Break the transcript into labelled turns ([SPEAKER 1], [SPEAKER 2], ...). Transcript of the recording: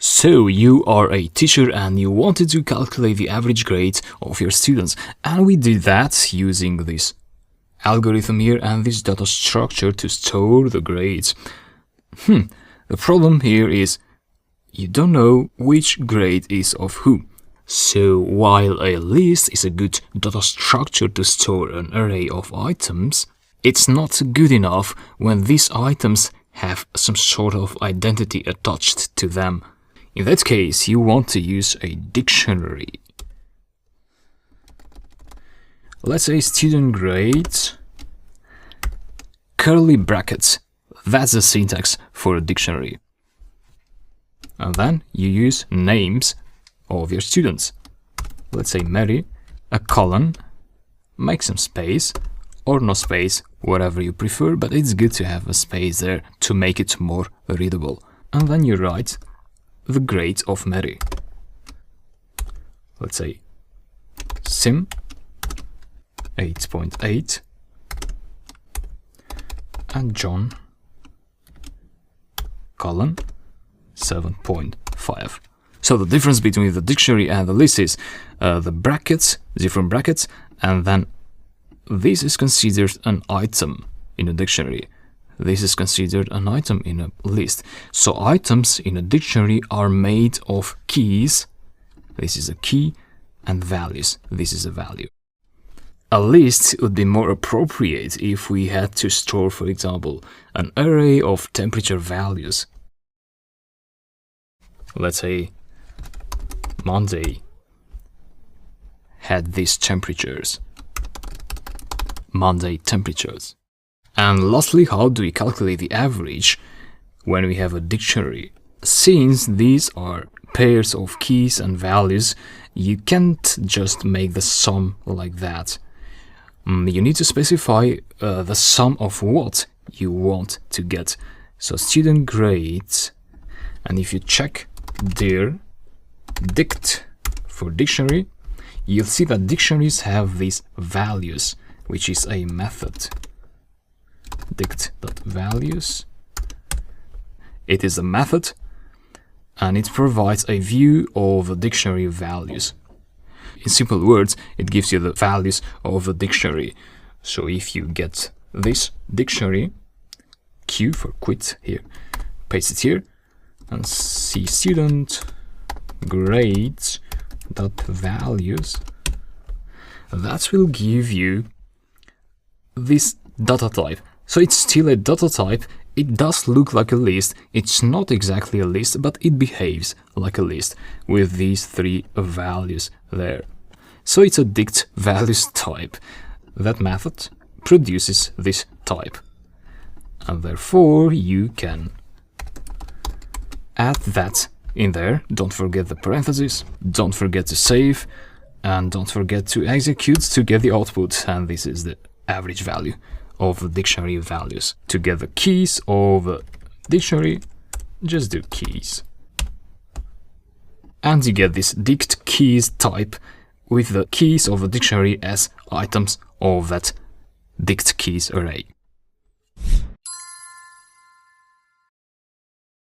[SPEAKER 1] So you are a teacher and you wanted to calculate the average grade of your students, and we did that using this algorithm here and this data structure to store the grades. The problem here is you don't know which grade is of who. So while a list is a good data structure to store an array of items, it's not good enough when these items have some sort of identity attached to them. In that case, you want to use a dictionary. Let's say student grades, curly brackets. That's the syntax for a dictionary. And then you use names of your students. Let's say Mary, a colon, make some space, or no space, whatever you prefer, but it's good to have a space there to make it more readable. And then you write the grade of Mary. Let's say Sim 8.8 and John colon 7.5. So the difference between the dictionary and the list is the brackets, different brackets, and then this is considered an item in a dictionary. This is considered an item in a list. So items in a dictionary are made of keys. This is a key, and values. This is a value. A list would be more appropriate if we had to store, for example, an array of temperature values. Let's say Monday had these temperatures. Monday temperatures. And lastly, how do we calculate the average when we have a dictionary? Since these are pairs of keys and values, you can't just make the sum like that. You need to specify the sum of what you want to get. So student grades, and if you check dir dict for dictionary, you'll see that dictionaries have these values, which is a method. Dict.values. It is a method and it provides a view of the dictionary values. In simple words, it gives you the values of the dictionary. So if you get this dictionary, Q for quit here, paste it here, and see student grades dot values, that will give you this data type. So it's still a data type. It does look like a list. It's not exactly a list, but it behaves like a list with these three values there. So it's a dict values type. That method produces this type. And therefore you can add that in there. Don't forget the parentheses. Don't forget to save. And don't forget to execute to get the output. And this is the average value of the dictionary values. To get the keys of the dictionary, just do keys. And you get this dict keys type with the keys of the dictionary as items of that dict keys array.